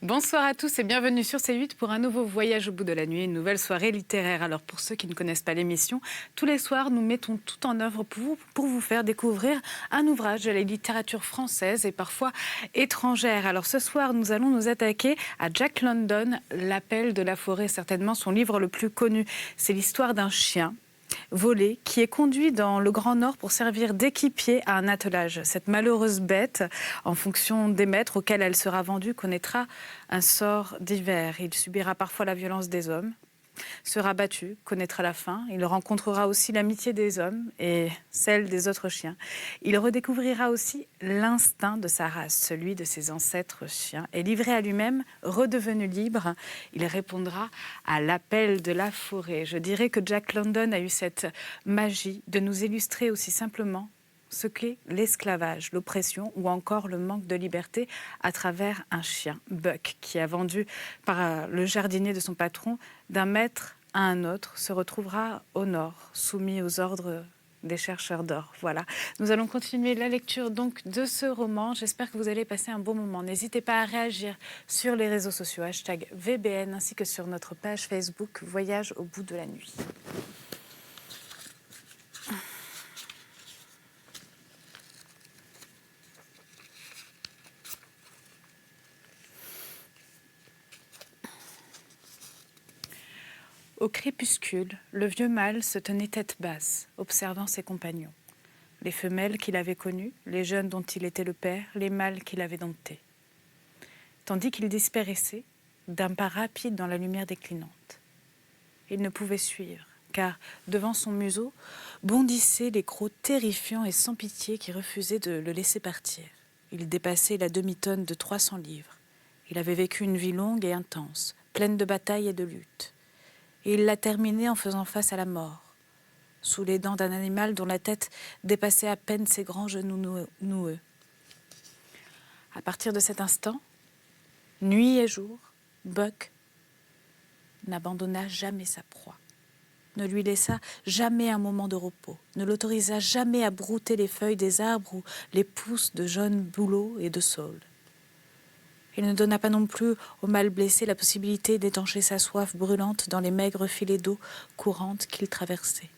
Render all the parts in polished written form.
Bonsoir à tous et bienvenue sur C8 pour un nouveau voyage au bout de la nuit, une nouvelle soirée littéraire. Alors pour ceux qui ne connaissent pas l'émission, tous les soirs nous mettons tout en œuvre pour vous faire découvrir un ouvrage de la littérature française et parfois étrangère. Alors ce soir nous allons nous attaquer à Jack London, L'appel de la forêt, certainement son livre le plus connu. C'est l'histoire d'un chien volé qui est conduit dans le Grand Nord pour servir d'équipier à un attelage. Cette malheureuse bête, en fonction des maîtres auxquels elle sera vendue, connaîtra un sort divers. Il subira parfois la violence des hommes, sera battu, connaîtra la faim. Il rencontrera aussi l'amitié des hommes et celle des autres chiens. Il redécouvrira aussi l'instinct de sa race, celui de ses ancêtres chiens. Et livré à lui-même, redevenu libre, il répondra à l'appel de la forêt. Je dirais que Jack London a eu cette magie de nous illustrer aussi simplement ce qu'est l'esclavage, l'oppression ou encore le manque de liberté à travers un chien, Buck, qui a vendu par le jardinier de son patron d'un maître à un autre, se retrouvera au nord, soumis aux ordres des chercheurs d'or. Voilà. Nous allons continuer la lecture donc de ce roman. J'espère que vous allez passer un bon moment. N'hésitez pas à réagir sur les réseaux sociaux, #VBN, ainsi que sur notre page Facebook Voyage au bout de la nuit. Au crépuscule, le vieux mâle se tenait tête basse, observant ses compagnons. Les femelles qu'il avait connues, les jeunes dont il était le père, les mâles qu'il avait domptés. Tandis qu'il disparaissait, d'un pas rapide dans la lumière déclinante. Il ne pouvait suivre, car devant son museau bondissaient les crocs terrifiants et sans pitié qui refusaient de le laisser partir. Il dépassait la demi-tonne de 300 livres. Il avait vécu une vie longue et intense, pleine de batailles et de luttes. Et il l'a terminée en faisant face à la mort, sous les dents d'un animal dont la tête dépassait à peine ses grands genoux noueux. À partir de cet instant, nuit et jour, Buck n'abandonna jamais sa proie, ne lui laissa jamais un moment de repos, ne l'autorisa jamais à brouter les feuilles des arbres ou les pousses de jaunes bouleaux et de saules. Il ne donna pas non plus au mal blessé la possibilité d'étancher sa soif brûlante dans les maigres filets d'eau courante qu'il traversait.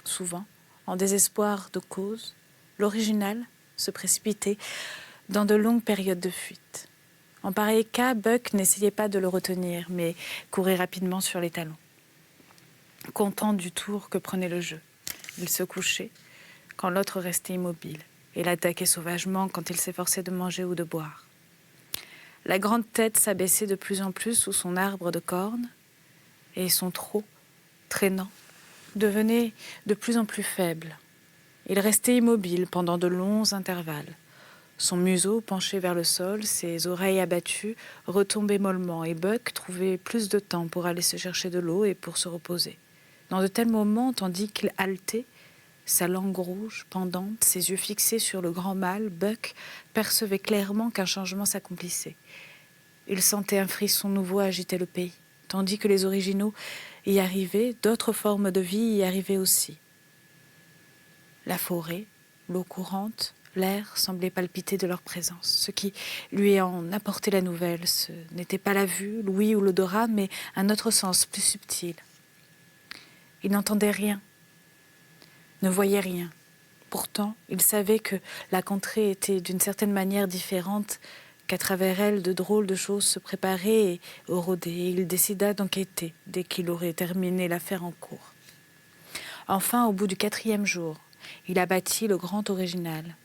Souvent, en désespoir de cause, l'original se précipitait dans de longues périodes de fuite. En pareil cas, Buck n'essayait pas de le retenir, mais courait rapidement sur les talons, content du tour que prenait le jeu. Il se couchait quand l'autre restait immobile et l'attaquait sauvagement quand il s'efforçait de manger ou de boire. La grande tête s'abaissait de plus en plus sous son arbre de cornes et son trot, traînant, devenait de plus en plus faible. Il restait immobile pendant de longs intervalles. Son museau, penché vers le sol, ses oreilles abattues, retombaient mollement et Buck trouvait plus de temps pour aller se chercher de l'eau et pour se reposer. Dans de tels moments, tandis qu'il haletait, sa langue rouge, pendante, ses yeux fixés sur le grand mâle, Buck percevait clairement qu'un changement s'accomplissait. Il sentait un frisson nouveau agiter le pays. Tandis que les originaux y arrivaient, d'autres formes de vie y arrivaient aussi. La forêt, l'eau courante, l'air semblaient palpiter de leur présence. Ce qui lui en apportait la nouvelle, ce n'était pas la vue, l'ouïe ou l'odorat, mais un autre sens plus subtil. Il n'entendait rien, ne voyait rien. Pourtant, il savait que la contrée était d'une certaine manière différente, qu'à travers elle, de drôles de choses se préparaient et rôdaient. Et il décida d'enquêter dès qu'il aurait terminé l'affaire en cours. Enfin, au bout du 4e jour, il abattit le grand original.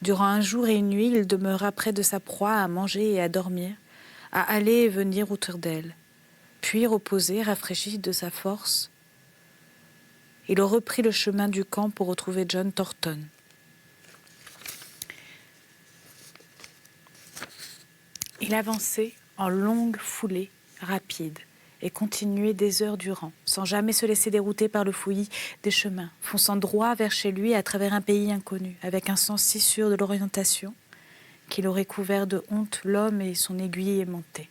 Durant un jour et une nuit, il demeura près de sa proie à manger et à dormir, à aller et venir autour d'elle. Puis, reposé, rafraîchi de sa force, il reprit le chemin du camp pour retrouver John Thornton. Il avançait en longues foulées rapides et continuait des heures durant, sans jamais se laisser dérouter par le fouillis des chemins, fonçant droit vers chez lui à travers un pays inconnu, avec un sens si sûr de l'orientation qu'il aurait couvert de honte l'homme et son aiguille aimantée.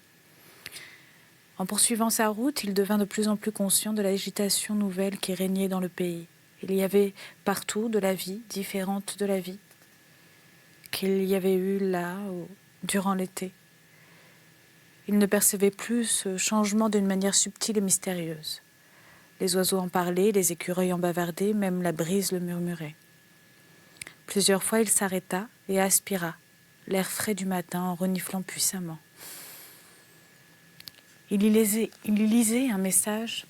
En poursuivant sa route, il devint de plus en plus conscient de l'agitation nouvelle qui régnait dans le pays. Il y avait partout de la vie différente de la vie qu'il y avait eu là, durant l'été. Il ne percevait plus ce changement d'une manière subtile et mystérieuse. Les oiseaux en parlaient, les écureuils en bavardaient, même la brise le murmurait. Plusieurs fois, il s'arrêta et aspira l'air frais du matin en reniflant puissamment. Il y lisait un message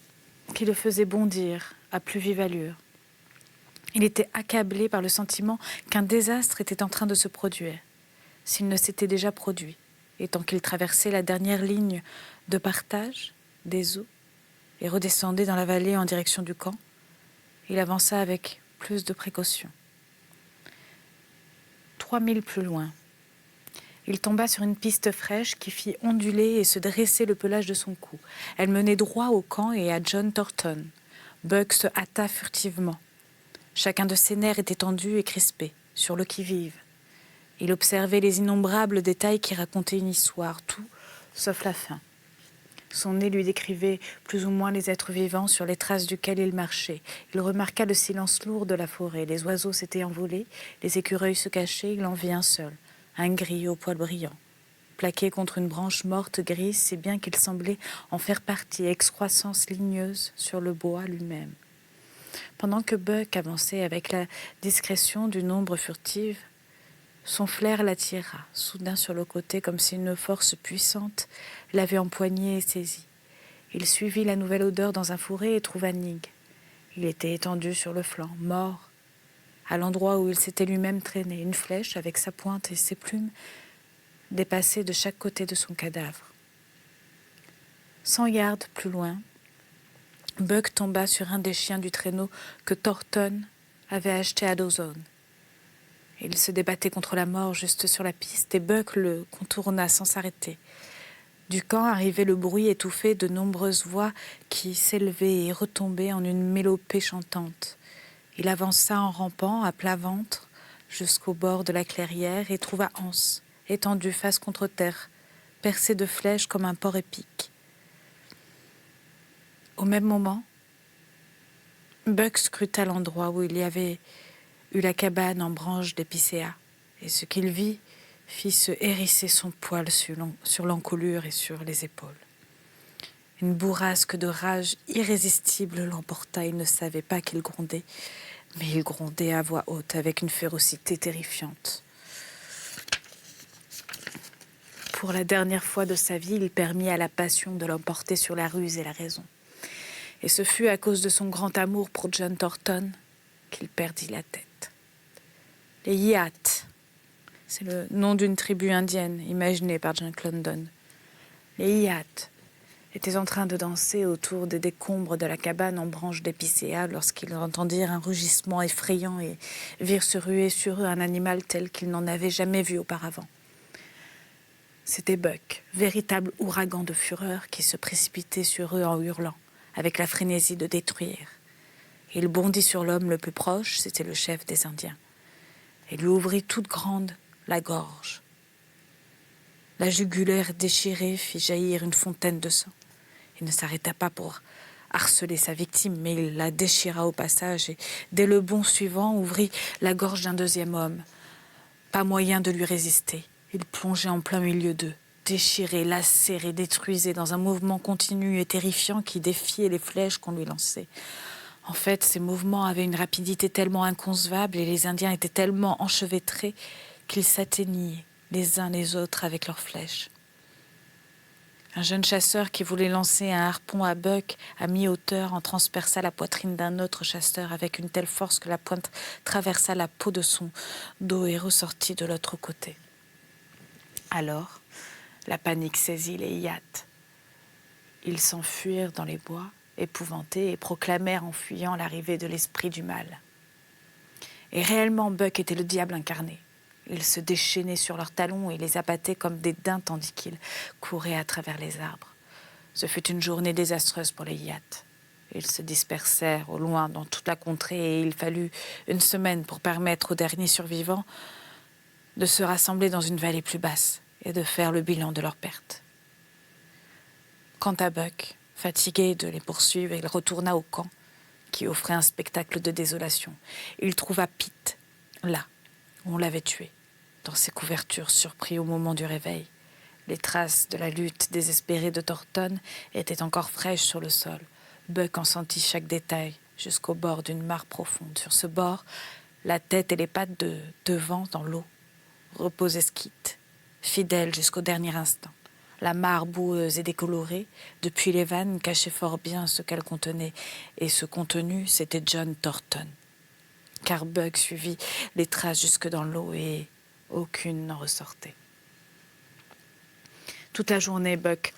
qui le faisait bondir à plus vive allure. Il était accablé par le sentiment qu'un désastre était en train de se produire, s'il ne s'était déjà produit. Et tant qu'il traversait la dernière ligne de partage des eaux et redescendait dans la vallée en direction du camp, il avança avec plus de précaution. 3 milles plus loin, il tomba sur une piste fraîche qui fit onduler et se dresser le pelage de son cou. Elle menait droit au camp et à John Thornton. Buck se hâta furtivement. Chacun de ses nerfs était tendu et crispé, sur le qui-vive. Il observait les innombrables détails qui racontaient une histoire, tout sauf la fin. Son nez lui décrivait plus ou moins les êtres vivants sur les traces duquel il marchait. Il remarqua le silence lourd de la forêt. Les oiseaux s'étaient envolés, les écureuils se cachaient, il en vit un seul, un gris au poil brillant, plaqué contre une branche morte grise, si bien qu'il semblait en faire partie, excroissance ligneuse sur le bois lui-même. Pendant que Buck avançait avec la discrétion d'une ombre furtive, son flair l'attira, soudain sur le côté, comme si une force puissante l'avait empoigné et saisi. Il suivit la nouvelle odeur dans un fourré et trouva Nig. Il était étendu sur le flanc, mort, à l'endroit où il s'était lui-même traîné. Une flèche, avec sa pointe et ses plumes, dépassait de chaque côté de son cadavre. 100 yards plus loin, Buck tomba sur un des chiens du traîneau que Thornton avait acheté à Dawson. Il se débattait contre la mort juste sur la piste et Buck le contourna sans s'arrêter. Du camp arrivait le bruit étouffé de nombreuses voix qui s'élevaient et retombaient en une mélopée chantante. Il avança en rampant à plat ventre jusqu'au bord de la clairière et trouva Hans, étendu face contre terre, percé de flèches comme un porc épic. Au même moment, Buck scruta l'endroit où il y avait eu la cabane en branches d'épicéa, et ce qu'il vit fit se hérisser son poil sur l'encolure et sur les épaules. Une bourrasque de rage irrésistible l'emporta. Il ne savait pas qu'il grondait, mais il grondait à voix haute avec une férocité terrifiante. Pour la dernière fois de sa vie, il permit à la passion de l'emporter sur la ruse et la raison. Et ce fut à cause de son grand amour pour John Thornton qu'il perdit la tête. Les Yiats, c'est le nom d'une tribu indienne imaginée par Jack London. Les Yiats étaient en train de danser autour des décombres de la cabane en branches d'épicéa lorsqu'ils entendirent un rugissement effrayant et virent se ruer sur eux un animal tel qu'ils n'en avaient jamais vu auparavant. C'était Buck, véritable ouragan de fureur qui se précipitait sur eux en hurlant, avec la frénésie de détruire. Il bondit sur l'homme le plus proche, c'était le chef des Indiens, et lui ouvrit toute grande la gorge. La jugulaire déchirée fit jaillir une fontaine de sang. Il ne s'arrêta pas pour harceler sa victime, mais il la déchira au passage et, dès le bond suivant, ouvrit la gorge d'un deuxième homme. Pas moyen de lui résister. Il plongeait en plein milieu d'eux, déchiré, lacéré, détruisait dans un mouvement continu et terrifiant qui défiait les flèches qu'on lui lançait. En fait, ces mouvements avaient une rapidité tellement inconcevable et les Indiens étaient tellement enchevêtrés qu'ils s'atteignaient les uns les autres avec leurs flèches. Un jeune chasseur qui voulait lancer un harpon à Buck à mi-hauteur en transperça la poitrine d'un autre chasseur avec une telle force que la pointe traversa la peau de son dos et ressortit de l'autre côté. Alors, la panique saisit les Yiats. Ils s'enfuirent dans les bois, épouvantés, et proclamèrent en fuyant l'arrivée de l'esprit du mal. Et réellement, Buck était le diable incarné. Il se déchaînait sur leurs talons et les abattait comme des daims tandis qu'ils couraient à travers les arbres. Ce fut une journée désastreuse pour les Yiats. Ils se dispersèrent au loin dans toute la contrée et il fallut une semaine pour permettre aux derniers survivants de se rassembler dans une vallée plus basse et de faire le bilan de leurs pertes. Quant à Buck, fatigué de les poursuivre, il retourna au camp qui offrait un spectacle de désolation. Il trouva Pete, là, où on l'avait tué, dans ses couvertures, surpris au moment du réveil. Les traces de la lutte désespérée de Thornton étaient encore fraîches sur le sol. Buck en sentit chaque détail, jusqu'au bord d'une mare profonde. Sur ce bord, la tête et les pattes de devant dans l'eau reposaient Skeet, fidèle jusqu'au dernier instant. La mare boueuse et décolorée, depuis les vannes, cachait fort bien ce qu'elle contenait. Et ce contenu, c'était John Thornton. Car Buck suivit les traces jusque dans l'eau et aucune n'en ressortait. Toute la journée, Buck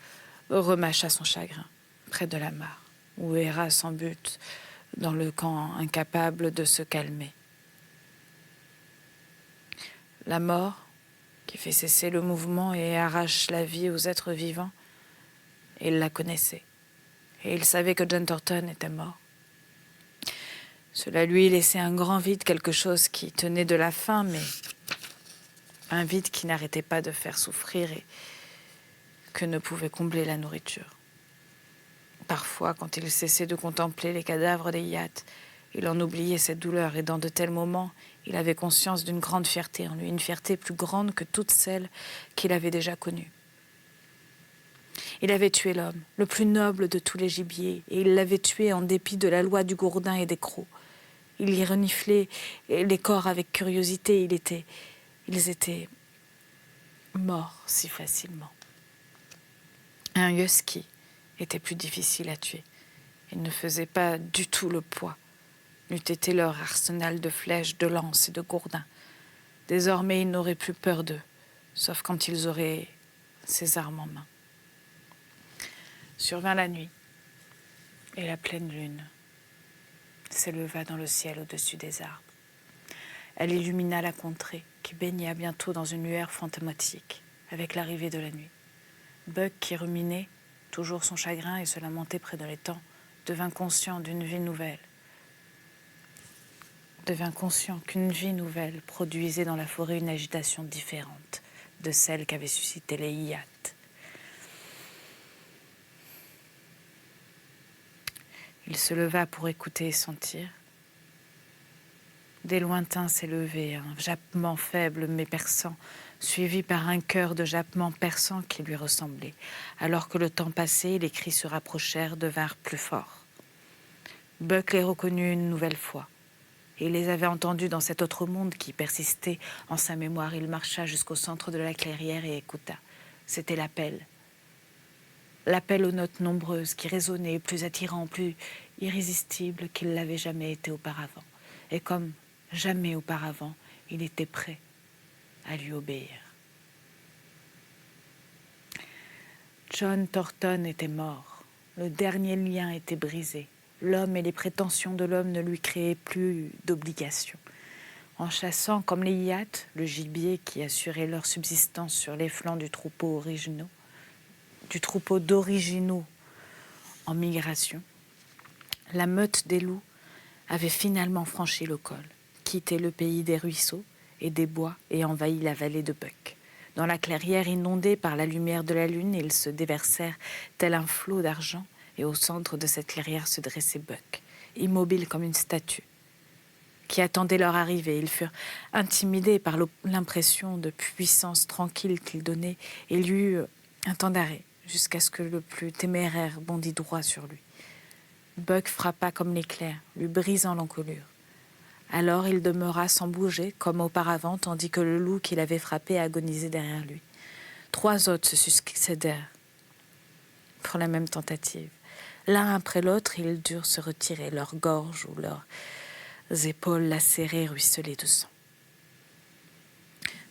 remâcha son chagrin, près de la mare, où erra sans but, dans le camp incapable de se calmer. La mort, qui fait cesser le mouvement et arrache la vie aux êtres vivants, il la connaissait. Et il savait que John Thornton était mort. Cela lui laissait un grand vide, quelque chose qui tenait de la faim, mais un vide qui n'arrêtait pas de faire souffrir et que ne pouvait combler la nourriture. Parfois, quand il cessait de contempler les cadavres des Yates, il en oubliait cette douleur et dans de tels moments, il avait conscience d'une grande fierté en lui, une fierté plus grande que toutes celles qu'il avait déjà connues. Il avait tué l'homme, le plus noble de tous les gibiers, et il l'avait tué en dépit de la loi du gourdin et des crocs. Il y reniflait les corps avec curiosité, ils étaient morts si facilement. Un husky était plus difficile à tuer. Il ne faisait pas du tout le poids. N'eût été leur arsenal de flèches, de lances et de gourdins. Désormais, ils n'auraient plus peur d'eux, sauf quand ils auraient ces armes en main. Survint la nuit, et la pleine lune s'éleva dans le ciel au-dessus des arbres. Elle illumina la contrée, qui baigna bientôt dans une lueur fantomatique, avec l'arrivée de la nuit. Buck, qui ruminait toujours son chagrin et se lamentait près de l'étang, devint conscient d'une vie nouvelle. Devint conscient qu'une vie nouvelle produisait dans la forêt une agitation différente de celle qu'avaient suscité les Yates. Il se leva pour écouter et sentir. Des lointains s'élevait un jappement faible mais perçant, suivi par un chœur de jappements perçants qui lui ressemblait. Alors que le temps passait, les cris se rapprochèrent, devinrent plus forts. Buck les reconnut une nouvelle fois. Il les avait entendus dans cet autre monde qui persistait en sa mémoire. Il marcha jusqu'au centre de la clairière et écouta. C'était l'appel. L'appel aux notes nombreuses qui résonnaient, plus attirant, plus irrésistible qu'il l'avait jamais été auparavant. Et comme jamais auparavant, il était prêt à lui obéir. John Thornton était mort. Le dernier lien était brisé. L'homme et les prétentions de l'homme ne lui créaient plus d'obligations. En chassant comme les Yates, le gibier qui assurait leur subsistance sur les flancs du troupeau d'originaux en migration, la meute des loups avait finalement franchi le col, quitté le pays des ruisseaux et des bois et envahi la vallée de Buck. Dans la clairière inondée par la lumière de la lune, ils se déversèrent tel un flot d'argent, et au centre de cette clairière se dressait Buck, immobile comme une statue, qui attendait leur arrivée. Ils furent intimidés par l'impression de puissance tranquille qu'il donnait, et il y eut un temps d'arrêt, jusqu'à ce que le plus téméraire bondît droit sur lui. Buck frappa comme l'éclair, lui brisant l'encolure. Alors il demeura sans bouger, comme auparavant, tandis que le loup qu'il avait frappé agonisait derrière lui. 3 autres se succédèrent pour la même tentative. L'un après l'autre, ils durent se retirer, leurs gorges ou leurs épaules lacérées ruisselaient de sang.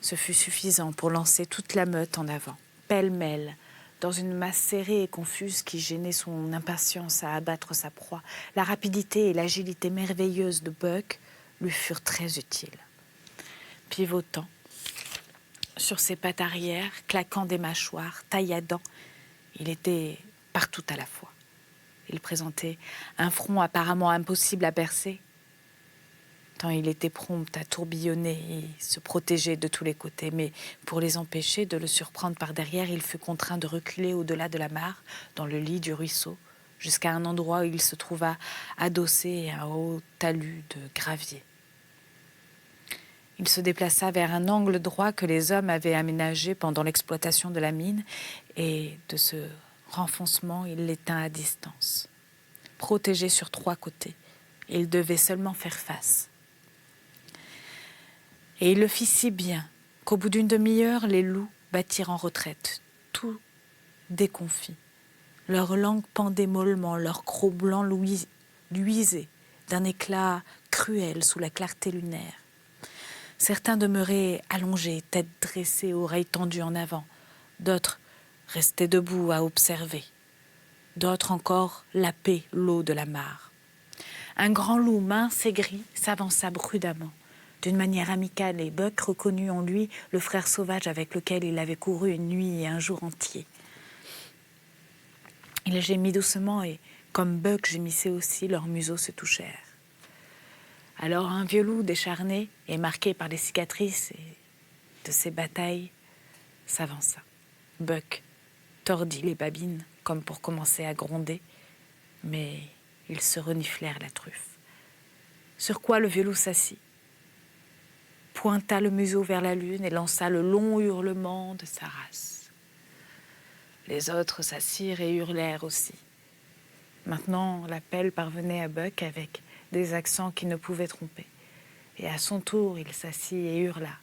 Ce fut suffisant pour lancer toute la meute en avant, pêle-mêle, dans une masse serrée et confuse qui gênait son impatience à abattre sa proie. La rapidité et l'agilité merveilleuse de Buck lui furent très utiles. Pivotant sur ses pattes arrière, claquant des mâchoires, tailladant, il était partout à la fois. Il présentait un front apparemment impossible à percer, tant il était prompt à tourbillonner et se protéger de tous les côtés. Mais pour les empêcher de le surprendre par derrière, il fut contraint de reculer au-delà de la mare, dans le lit du ruisseau, jusqu'à un endroit où il se trouva adossé à un haut talus de gravier. Il se déplaça vers un angle droit que les hommes avaient aménagé pendant l'exploitation de la mine et de ce renfoncement, il l'éteint à distance. Protégé sur 3 côtés, il devait seulement faire face. Et il le fit si bien qu'au bout d'une demi-heure, les loups battirent en retraite, tout déconfits. Leur langue pendait mollement, leurs crocs blancs luisaient d'un éclat cruel sous la clarté lunaire. Certains demeuraient allongés, tête dressée, oreilles tendues en avant. D'autres restaient debout à observer. D'autres encore lapaient l'eau de la mare. Un grand loup mince et gris s'avança prudemment, d'une manière amicale, et Buck reconnut en lui le frère sauvage avec lequel il avait couru une nuit et un jour entier. Il gémit doucement et, comme Buck gémissait aussi, leurs museaux se touchèrent. Alors un vieux loup décharné et marqué par les cicatrices de ses batailles s'avança. Buck tordit les babines comme pour commencer à gronder, mais ils se reniflèrent la truffe. Sur quoi le vieux loup s'assit, pointa le museau vers la lune et lança le long hurlement de sa race. Les autres s'assirent et hurlèrent aussi. Maintenant, l'appel parvenait à Buck avec des accents qui ne pouvaient tromper. Et à son tour, il s'assit et hurla.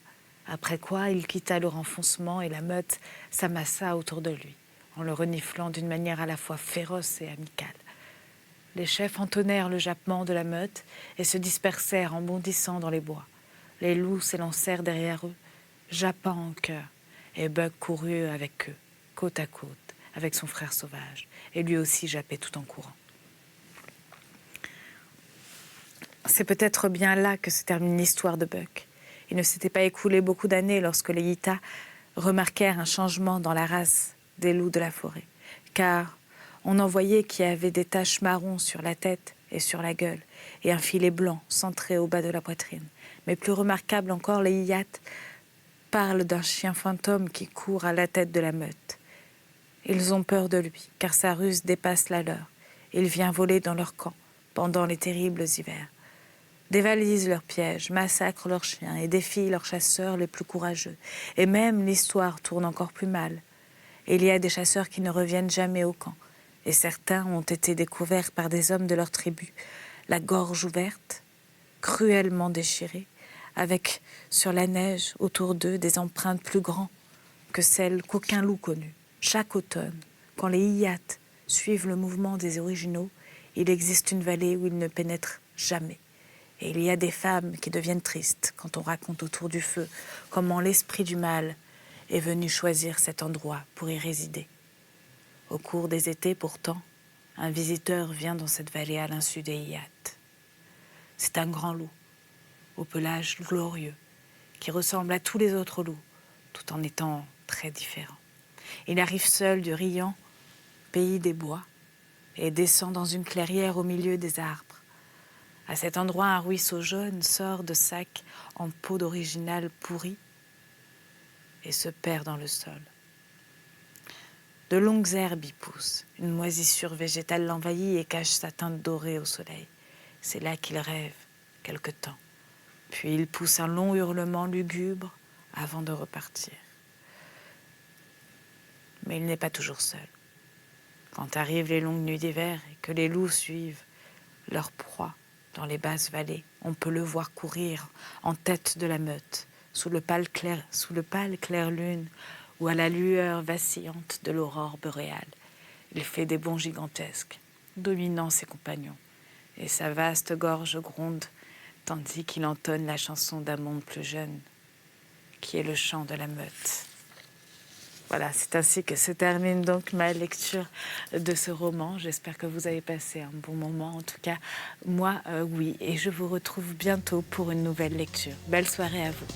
Après quoi, il quitta le renfoncement et la meute s'amassa autour de lui, en le reniflant d'une manière à la fois féroce et amicale. Les chefs entonnèrent le jappement de la meute et se dispersèrent en bondissant dans les bois. Les loups s'élancèrent derrière eux, jappant en chœur, et Buck courut avec eux, côte à côte, avec son frère sauvage, et lui aussi jappait tout en courant. C'est peut-être bien là que se termine l'histoire de Buck. Il ne s'était pas écoulé beaucoup d'années lorsque les Yitas remarquèrent un changement dans la race des loups de la forêt, car on en voyait qui avaient des taches marron sur la tête et sur la gueule, et un filet blanc centré au bas de la poitrine. Mais plus remarquable encore, les Yiyats parlent d'un chien fantôme qui court à la tête de la meute. Ils ont peur de lui, car sa ruse dépasse la leur. Il vient voler dans leur camp pendant les terribles hivers, dévalise leurs pièges, massacre leurs chiens et défie leurs chasseurs les plus courageux. Et même l'histoire tourne encore plus mal. Il y a des chasseurs qui ne reviennent jamais au camp, et certains ont été découverts par des hommes de leur tribu, la gorge ouverte, cruellement déchirée, avec sur la neige autour d'eux des empreintes plus grandes que celles qu'aucun loup connut. Chaque automne, quand les Yiyats suivent le mouvement des originaux, il existe une vallée où ils ne pénètrent jamais. Et il y a des femmes qui deviennent tristes quand on raconte autour du feu comment l'esprit du mal est venu choisir cet endroit pour y résider. Au cours des étés, pourtant, un visiteur vient dans cette vallée à l'insu des Yiyats. C'est un grand loup, au pelage glorieux, qui ressemble à tous les autres loups, tout en étant très différent. Il arrive seul du riant pays des bois et descend dans une clairière au milieu des arbres. À cet endroit, un ruisseau jaune sort de sacs en peau d'original pourrie et se perd dans le sol. De longues herbes y poussent. Une moisissure végétale l'envahit et cache sa teinte dorée au soleil. C'est là qu'il rêve quelque temps. Puis il pousse un long hurlement lugubre avant de repartir. Mais il n'est pas toujours seul. Quand arrivent les longues nuits d'hiver et que les loups suivent leur proie dans les basses vallées, on peut le voir courir en tête de la meute, sous le pâle clair lune ou à la lueur vacillante de l'aurore boréale. Il fait des bonds gigantesques, dominant ses compagnons, et sa vaste gorge gronde, tandis qu'il entonne la chanson d'un monde plus jeune, qui est le chant de la meute. Voilà, c'est ainsi que se termine donc ma lecture de ce roman. J'espère que vous avez passé un bon moment. En tout cas, moi, oui. Et je vous retrouve bientôt pour une nouvelle lecture. Belle soirée à vous.